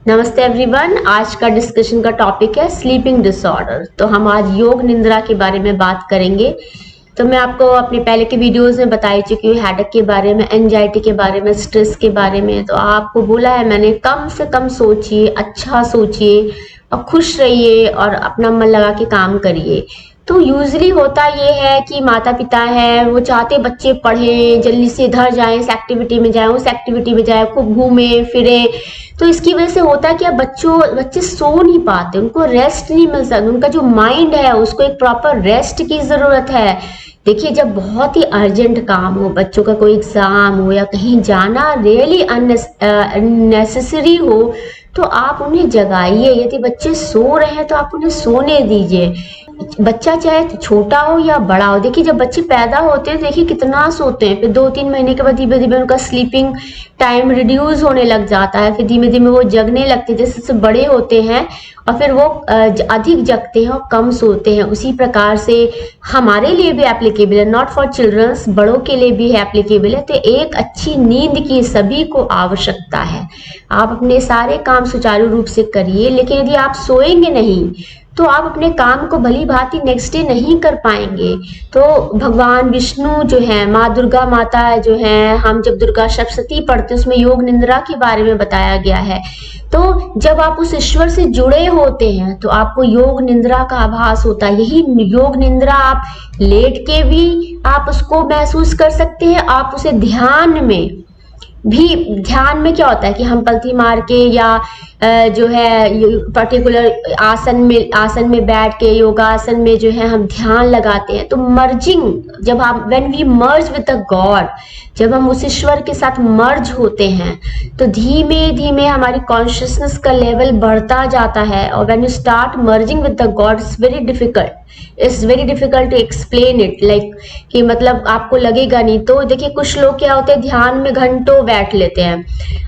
नमस्ते एवरीवन। आज का डिस्कशन का टॉपिक है स्लीपिंग डिसऑर्डर। तो हम आज योग निंद्रा के बारे में बात करेंगे। तो मैं आपको अपने पहले के वीडियोस में बता चुकी हूँ, हेडेक के बारे में, एंजाइटी के बारे में, स्ट्रेस के बारे में। तो आपको बोला है मैंने कम से कम सोचिए, अच्छा सोचिए और खुश रहिए और अपना मन लगा के काम करिए। तो यूजली होता ये है कि माता पिता है वो चाहते बच्चे पढ़े, जल्दी से इधर जाएं, इस एक्टिविटी में जाएं, उस एक्टिविटी में जाएं, खूब घूमे फिरे। तो इसकी वजह से होता है कि अब बच्चे सो नहीं पाते, उनको रेस्ट नहीं मिल सकता। उनका जो माइंड है उसको एक प्रॉपर रेस्ट की जरूरत है। देखिए, जब बहुत ही अर्जेंट काम हो, बच्चों का कोई एग्जाम हो या कहीं जाना रियली अननेसेसरी हो, तो आप उन्हें जगाइए। यदि बच्चे सो रहे हैं तो आप उन्हें सोने दीजिए। बच्चा चाहे छोटा हो या बड़ा हो, देखिए जब बच्चे पैदा होते हैं देखिए कितना सोते हैं, फिर 2-3 महीने के बाद धीरे धीरे उनका स्लीपिंग टाइम रिड्यूस होने लग जाता है, फिर धीमे धीमे वो जगने लगते हैं। जैसे जैसे बड़े होते हैं और फिर वो अधिक जगते हैं और कम सोते हैं। उसी प्रकार से हमारे लिए भी एप्लीकेबल है, नॉट फॉर चिल्ड्रंस, बड़ों के लिए भी एप्लीकेबल है। तो एक अच्छी नींद की सभी को आवश्यकता है। आप अपने सारे काम सुचारू रूप से करिए, लेकिन यदि आप सोएंगे नहीं तो आप अपने काम को भली भांति नेक्स्ट डे नहीं कर पाएंगे। तो भगवान विष्णु जो है, माँ दुर्गा माता जो है, हम जब दुर्गा सप्तशती पढ़ते उसमें योग निंद्रा के बारे में बताया गया है। तो जब आप उस ईश्वर से जुड़े होते हैं तो आपको योग निंद्रा का आभास होता है। यही योग निंद्रा आप लेट के भी आप उसको महसूस कर सकते हैं। आप उसे ध्यान में क्या होता है कि हम पलथी मार के या जो है पर्टिकुलर आसन में बैठ के योगासन में जो है हम ध्यान लगाते हैं। तो मर्जिंग, जब हम when we merge with the god, जब हम उस ईश्वर के साथ मर्ज होते हैं तो धीमे धीमे हमारी कॉन्शियसनेस का लेवल बढ़ता जाता है। और when you start merging with the god, it's very difficult to explain it, like कि मतलब आपको लगेगा नहीं। तो देखिए कुछ लोग क्या होते हैं, ध्यान में घंटों बैठ लेते हैं,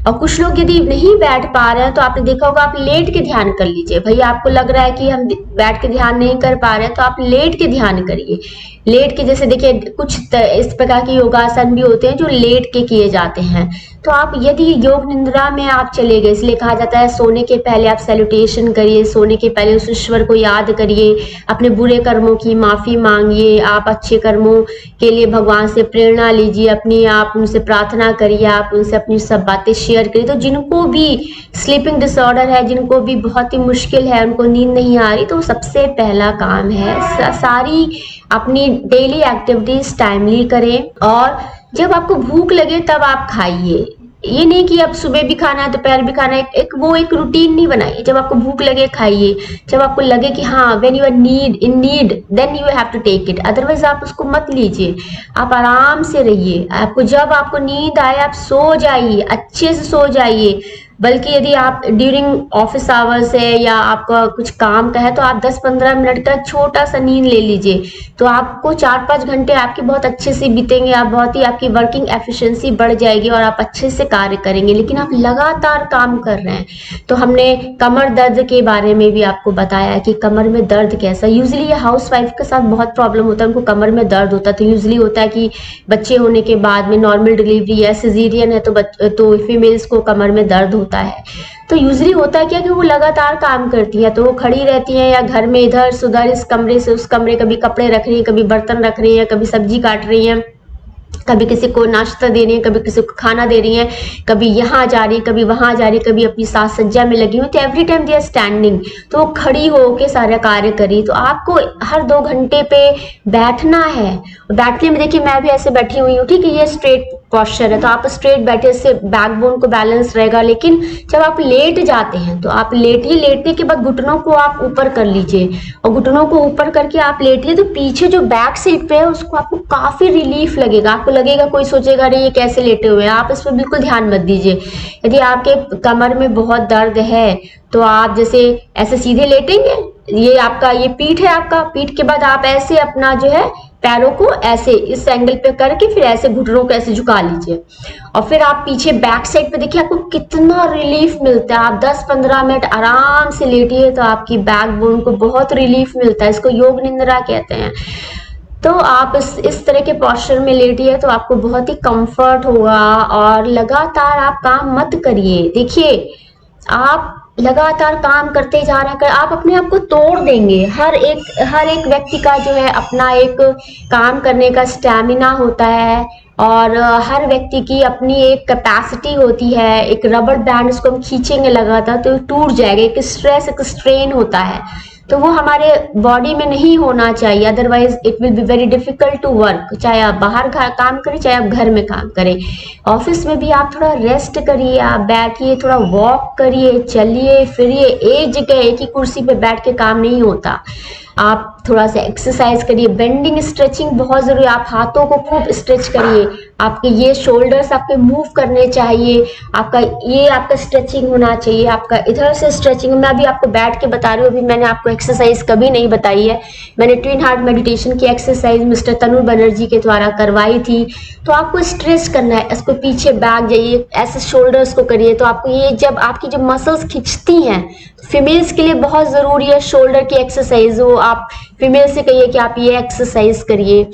और कुछ लोग यदि नहीं बैठ पा रहे हैं तो आपने देखा होगा, आप लेट के ध्यान कर लीजिए। भैया आपको लग रहा है कि हम बैठ के ध्यान नहीं कर पा रहे हैं तो आप लेट के ध्यान करिए। लेट के, जैसे देखिए कुछ इस प्रकार के योगासन भी होते हैं जो लेट के किए जाते हैं। तो आप यदि योग निंद्रा में आप चले गए, इसलिए कहा जाता है सोने के पहले आप सैल्यूटेशन करिए, सोने के पहले उस ईश्वर को याद करिए, अपने बुरे कर्मों की माफी मांगिए, आप अच्छे कर्मों के लिए भगवान से प्रेरणा लीजिए, अपनी आप उनसे प्रार्थना करिए, आप उनसे अपनी सब बातें शेयर करिए। तो जिनको भी स्लीपिंग डिसऑर्डर है, जिनको भी बहुत ही मुश्किल है, उनको नींद नहीं आ रही, तो सबसे पहला काम है सारी अपनी डेली एक्टिविटीज टाइमली करें। और जब आपको भूख लगे तब आप खाइए। ये नहीं कि अब सुबह भी खाना है दोपहर भी खाना है, एक रूटीन नहीं बनाइए। जब आपको भूख लगे खाइए, जब आपको लगे कि हाँ when you are in need then you have to take it, otherwise आप उसको मत लीजिए। आप आराम से रहिए। जब आपको नींद आए आप सो जाइए, अच्छे से सो जाइए। बल्कि यदि आप ड्यूरिंग ऑफिस आवर्स है या आपका कुछ काम का है तो आप 10-15 मिनट का छोटा सा नींद ले लीजिए। तो आपको 4-5 घंटे आपके बहुत अच्छे से बीतेंगे, आप बहुत ही आपकी वर्किंग एफिशिएंसी बढ़ जाएगी और आप अच्छे से कार्य करेंगे। लेकिन आप लगातार काम कर रहे हैं। तो हमने कमर दर्द के बारे में भी आपको बताया कि कमर में दर्द कैसा, यूजली ये हाउस वाइफ के साथ बहुत प्रॉब्लम होता है, उनको कमर में दर्द होता है। तो यूजली होता है कि बच्चे होने के बाद में, नॉर्मल डिलीवरी है, सिजेरियन है, तो फीमेल्स को कमर में दर्द होता है। तो यूजली होता है क्या कि वो लगातार काम करती है, तो वो खड़ी रहती है या घर में इधर से उधर, इस कमरे से उस कमरे, कभी कपड़े रख रही है, कभी बर्तन रख रही है, कभी सब्जी काट रही है, कभी किसी को नाश्ता दे रही है, कभी किसी को खाना दे रही है, कभी यहाँ जा रही है, कभी वहां जा रही है, कभी अपनी साज सज्जा में लगी हुई। तो every time they are standing, तो वो खड़ी होके सारा कार्य करी। तो आपको हर 2 घंटे पे बैठना है। बैठने में देखिए मैं भी ऐसे बैठी हुई हूँ, ठीक है, ये स्ट्रेट पॉस्चर है, तो आप स्ट्रेट बैठे, इससे बैकबोन को बैलेंस रहेगा। लेकिन जब आप लेट जाते हैं तो आप लेटिए, लेटने के बाद घुटनों को आप ऊपर कर लीजिए, और घुटनों को ऊपर करके आप लेटिए। तो पीछे जो बैक साइड पे है उसको आपको काफी रिलीफ लगेगा। आपको लगेगा, कोई सोचेगा अरे ये कैसे लेटे हुए हैं, आप इस पर बिल्कुल ध्यान मत दीजिए। यदि आपके कमर में बहुत दर्द है तो आप जैसे ऐसे सीधे लेटेंगे, ये पीठ है आपका, पीठ के बाद आप ऐसे अपना जो है पैरों को ऐसे इस एंगल पे करके फिर ऐसे घुटनों को ऐसे झुका लीजिए, और फिर आप पीछे बैक साइड पे देखिए आपको कितना रिलीफ मिलता है। आप 10-15 मिनट आराम से लेटिए तो आपकी बैकबोन को बहुत रिलीफ मिलता है। इसको योग निंद्रा कहते हैं। तो आप इस तरह के पोस्चर में लेटिए तो आपको बहुत ही कंफर्ट होगा। और लगातार आप काम मत करिए। देखिए, आप लगातार काम करते जा रहे हैं, आप अपने आप को तोड़ देंगे। हर एक व्यक्ति का जो है अपना एक काम करने का स्टैमिना होता है, और हर व्यक्ति की अपनी एक कैपेसिटी होती है। एक रबर बैंड, उसको हम खींचेंगे लगातार तो टूट जाएगा। एक स्ट्रेस, एक स्ट्रेन होता है, तो वो हमारे बॉडी में नहीं होना चाहिए, otherwise it will be very difficult to work. चाहे आप बाहर काम करें, चाहे आप घर में काम करें, ऑफिस में भी आप थोड़ा रेस्ट करिए, आप बैठिए, थोड़ा वॉक करिए, चलिए फिरिए। एक जगह एक ही कुर्सी पे बैठ के काम नहीं होता, आप थोड़ा सा एक्सरसाइज करिए। बेंडिंग स्ट्रेचिंग बहुत जरूरी है, आप हाथों को खूब स्ट्रेच करिए, आपके ये शोल्डर्स आपके मूव करने चाहिए, आपका स्ट्रेचिंग होना चाहिए, आपका इधर से स्ट्रेचिंग। मैं अभी आपको बैठ के बता रही हूँ, अभी मैंने आपको एक्सरसाइज कभी नहीं बताई है। मैंने ट्विन हार्ट मेडिटेशन की एक्सरसाइज मिस्टर तनु बनर्जी के द्वारा करवाई थी। तो आपको स्ट्रेच करना है, इसको पीछे बैक जाइए, ऐसे शोल्डर्स को करिए। तो आपको ये जब आपकी जब मसल्स खिंचती हैं, फीमेल्स के लिए बहुत जरूरी है शोल्डर की एक्सरसाइज। वो आप फीमेल से कहिए कि आप ये एक्सरसाइज करिए,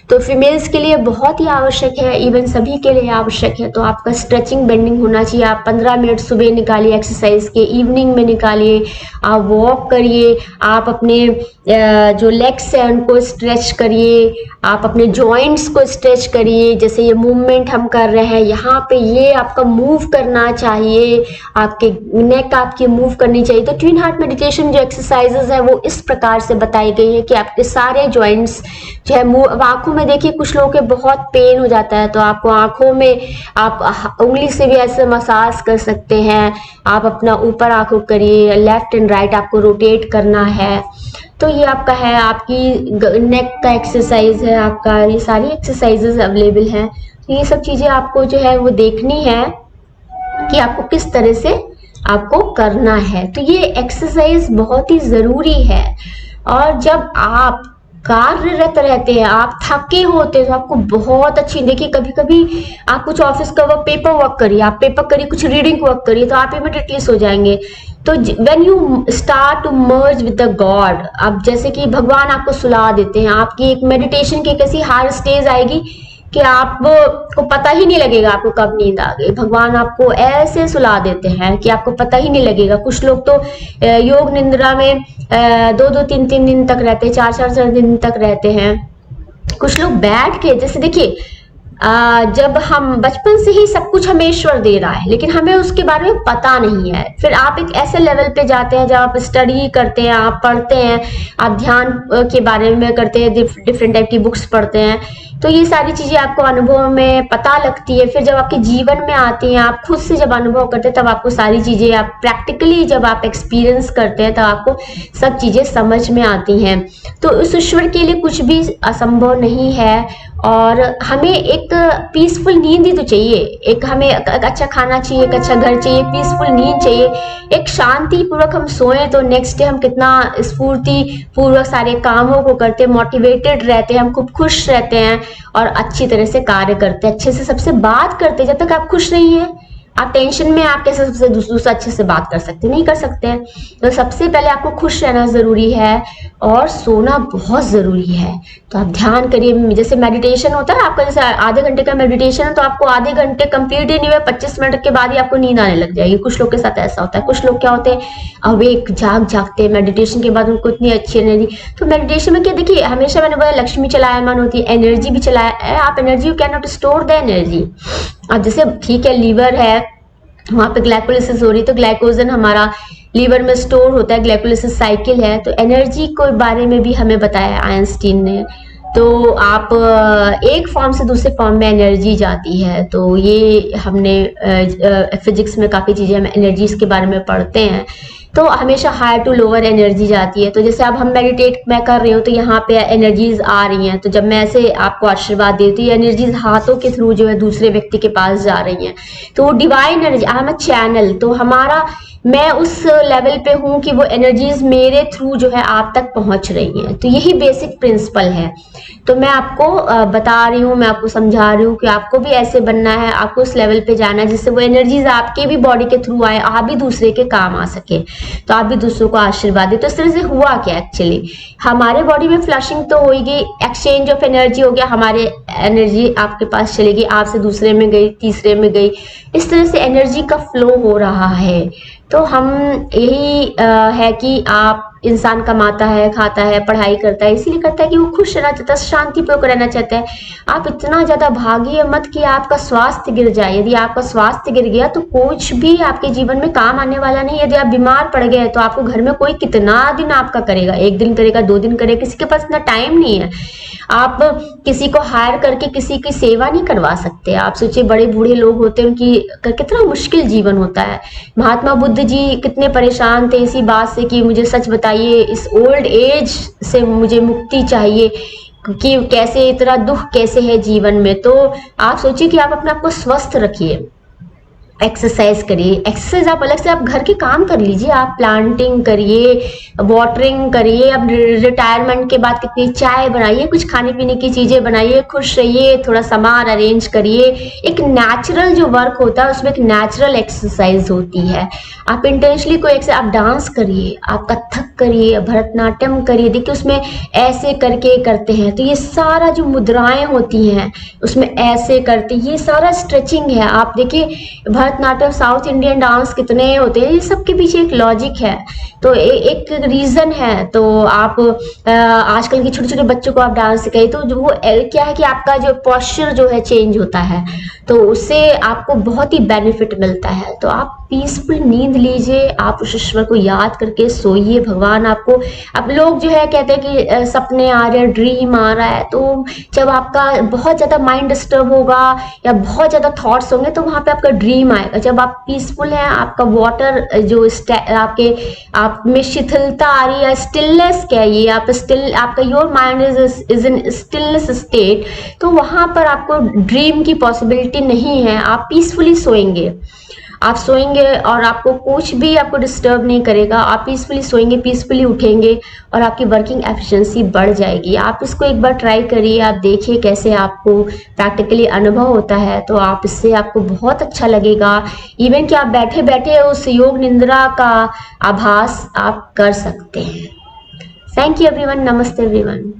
तो फीमेल्स के लिए बहुत ही आवश्यक है, इवन सभी के लिए आवश्यक है। तो आपका स्ट्रेचिंग बेंडिंग होना चाहिए। आप 15 मिनट सुबह निकालिए एक्सरसाइज के, इवनिंग में निकालिए, आप वॉक करिए, आप अपने जो लेग्स हैं उनको स्ट्रेच करिए, आप अपने जॉइंट्स को स्ट्रेच करिए। जैसे ये मूवमेंट हम कर रहे हैं, यहाँ पे ये आपका मूव करना चाहिए, आपके नेक आपकी मूव करनी चाहिए। तो ट्विन हार्ट मेडिटेशन जो एक्सरसाइजेस है वो इस प्रकार से बताई गई है कि आपके सारे जॉइंट्स जो है मूव। अब आंखों में देखिए, कुछ लोगों के बहुत पेन हो जाता है, तो आपको आंखों में आप उंगली से भी ऐसे मसाज कर सकते हैं। आप अपना ऊपर आंखों करिए, लेफ्ट एंड राइट आपको रोटेट करना है। तो ये आपका है, आपकी नेक का एक्सरसाइज है, आपका ये सारी एक्सरसाइजेस अवेलेबल हैं। तो ये सब चीजें आपको जो है वो देखनी है कि आपको किस तरह से आपको करना है। तो ये एक्सरसाइज बहुत ही जरूरी है। और जब आप कार्यरत रहते हैं, आप थके होते हैं, तो आपको बहुत अच्छी, देखिए कभी कभी आप कुछ ऑफिस का वर्क, पेपर वर्क करिए, आप पेपर करिए, कुछ रीडिंग वर्क करिए, तो आप इमिडिएटली सो जाएंगे। तो when you start to merge with the god, अब जैसे कि भगवान आपको सुला देते हैं, आपकी एक मेडिटेशन की कैसी हायर स्टेज आएगी कि आपको पता ही नहीं लगेगा आपको कब नींद आ गई। भगवान आपको ऐसे सुला देते हैं कि आपको पता ही नहीं लगेगा। कुछ लोग तो योग निद्रा में 2-2, 3-3 दिन तक रहते हैं, 4-4 दिन तक रहते हैं। कुछ लोग बैठ के, जैसे देखिए जब हम बचपन से ही सब कुछ हमें ईश्वर दे रहा है, लेकिन हमें उसके बारे में पता नहीं है। फिर आप एक ऐसे लेवल पे जाते हैं जब आप स्टडी करते हैं, आप पढ़ते हैं, आप ध्यान के बारे में करते हैं, डिफरेंट टाइप की बुक्स पढ़ते हैं, तो ये सारी चीजें आपको अनुभव में पता लगती है। फिर जब आपके जीवन में आती हैं, आप खुद से जब अनुभव करते हैं, तब आपको सारी चीजें, आप प्रैक्टिकली जब आप एक्सपीरियंस करते हैं, तब आपको सब चीजें समझ में आती हैं। तो उस ईश्वर के लिए कुछ भी असंभव नहीं है। और हमें एक पीसफुल नींद ही तो चाहिए, एक हमें अच्छा खाना चाहिए, एक अच्छा घर चाहिए, पीसफुल नींद चाहिए, एक शांति पूर्वक हम सोएं तो नेक्स्ट डे हम कितना स्फूर्ति पूर्वक सारे कामों को करते हैं, मोटिवेटेड रहते हैं, हम खूब खुश रहते हैं और अच्छी तरह से कार्य करते हैं, अच्छे से सबसे बात करते हैं। जब तक आप खुश नहीं है, आप टेंशन में, आप कैसे सबसे दूसरा अच्छे से बात कर सकते, नहीं कर सकते हैं। तो सबसे पहले आपको खुश रहना जरूरी है और सोना बहुत जरूरी है। तो आप ध्यान करिए, जैसे मेडिटेशन होता है आपका, जैसे आधे घंटे का मेडिटेशन है, तो आपको आधे घंटे कंप्लीट ही नहीं हुए, 25 मिनट के बाद ही आपको नींद आने लग जाएगी। कुछ लोग के साथ ऐसा होता है। कुछ लोग क्या होते हैं, अवेक जागते हैं, मेडिटेशन के बाद उनको इतनी अच्छी एनर्जी। तो मेडिटेशन में क्या, देखिए हमेशा मैंने बोला लक्ष्मी चलायमान होती है, एनर्जी भी चलाया, आप energy you can not store the energy. अब जैसे ठीक है, लीवर है, वहां पे ग्लाइकोलिसिस हो रही, तो ग्लाइकोजन हमारा लीवर में स्टोर होता है, ग्लाइकोलिसिस साइकिल है। तो एनर्जी के बारे में भी हमें बताया आइंस्टीन ने। तो आप एक फॉर्म से दूसरे फॉर्म में एनर्जी जाती है। तो ये हमने फिजिक्स में काफी चीजें हम एनर्जीज के बारे में पढ़ते हैं। तो हमेशा हायर टू लोअर एनर्जी जाती है। तो जैसे अब हम मेडिटेट मैं कर रही हूँ, तो यहाँ पे एनर्जीज आ रही हैं, तो जब मैं ऐसे आपको आशीर्वाद देती हूँ, एनर्जीज हाथों के थ्रू जो है दूसरे व्यक्ति के पास जा रही हैं। तो वो divine energy, I am a channel. तो हमारा, मैं उस लेवल पे हूँ कि वो एनर्जीज मेरे थ्रू जो है आप तक पहुंच रही हैं। तो यही बेसिक प्रिंसिपल है। तो मैं आपको बता रही हूँ, मैं आपको समझा रही हूँ कि आपको भी ऐसे बनना है, आपको उस लेवल पे जाना है जिससे वो एनर्जीज आपके भी बॉडी के थ्रू आए, आप भी दूसरे के काम आ सके, तो आप भी दूसरों को आशीर्वाद दे। तो इस तरह से हुआ क्या, एक्चुअली हमारे बॉडी में फ्लशिंग तो होगी, एक्सचेंज ऑफ एनर्जी हो गया, हमारे एनर्जी आपके पास चलेगी, आपसे दूसरे में गई, तीसरे में गई, इस तरह से एनर्जी का फ्लो हो रहा है। तो हम यही है कि आप इंसान कमाता है, खाता है, पढ़ाई करता है, इसीलिए करता है कि वो खुश रहना चाहता है, शांतिपूर्वक रहना चाहता है। आप इतना ज़्यादा भागिए मत कि आपका स्वास्थ्य गिर जाए। यदि आपका स्वास्थ्य गिर गया तो कुछ भी आपके जीवन में काम आने वाला नहीं। यदि आप बीमार पड़ गए तो आपको घर में कोई कितना दिन आपका करेगा, 1 दिन करेगा, 2 दिन करेगा, किसी के पास इतना टाइम नहीं है। आप किसी को हायर करके किसी की सेवा नहीं करवा सकते। आप सोचिए, बड़े बूढ़े लोग होते हैं, उनकी कितना मुश्किल जीवन होता है। महात्मा बुद्ध जी कितने परेशान थे इसी बात से कि मुझे सच बताइए, इस ओल्ड एज से मुझे मुक्ति चाहिए, कि कैसे इतना दुख कैसे है जीवन में। तो आप सोचिए कि आप अपने आप को स्वस्थ रखिए, एक्सरसाइज करिए। एक्सरसाइज आप अलग से आप घर के काम कर लीजिए, आप प्लांटिंग करिए, वाटरिंग करिए। अब रिटायरमेंट के बाद कितनी चाय बनाइए, कुछ खाने पीने की चीजें बनाइए, खुश रहिए, थोड़ा सामान अरेंज करिए। एक नेचुरल जो वर्क होता है उसमें एक नेचुरल एक्सरसाइज होती है। आप इंटेंशनली कोई आप डांस करिए, आप कथक करिए, भरतनाट्यम करिए। देखिए उसमें ऐसे करके करते हैं, तो ये सारा जो मुद्राएं होती हैं उसमें ऐसे करते, ये सारा स्ट्रेचिंग है। आप देखिए भरतनाट्यम, साउथ इंडियन डांस कितने होते हैं, ये सब के पीछे एक लॉजिक है, तो एक रीजन है। तो आप आजकल के छोटे छोटे बच्चों को आप डांस सिखाइए, तो जो वो क्या है कि आपका जो पोस्चर जो है चेंज होता है, तो उससे आपको बहुत ही बेनिफिट मिलता है। तो आप पीसफुल नींद लीजिए, आप उस ईश्वर को याद करके सोइए। भगवान आपको, अब लोग जो है कहते हैं कि सपने आ रहे हैं, ड्रीम आ रहा है, तो जब आपका बहुत ज्यादा माइंड डिस्टर्ब होगा या बहुत ज्यादा थॉट्स होंगे तो वहां पे आपका ड्रीम आएगा। जब आप पीसफुल हैं, आपका वाटर जो आपके आप में शिथिलता आ रही है, स्टिलनेस क्या है ये, आप स्टिल, आपका your mind is in stillness state, तो वहां पर आपको ड्रीम की पॉसिबिलिटी नहीं है। आप पीसफुली सोएंगे, आप सोएंगे और आपको कुछ भी आपको डिस्टर्ब नहीं करेगा। आप पीसफुली सोएंगे, पीसफुली उठेंगे और आपकी वर्किंग एफिशिएंसी बढ़ जाएगी। आप इसको एक बार ट्राई करिए, आप देखिए कैसे आपको प्रैक्टिकली अनुभव होता है, तो आप इससे आपको बहुत अच्छा लगेगा। इवन कि आप बैठे बैठे उस योग निंद्रा का आभास आप कर सकते हैं। थैंक यू एवरीवन, नमस्ते एवरीवन।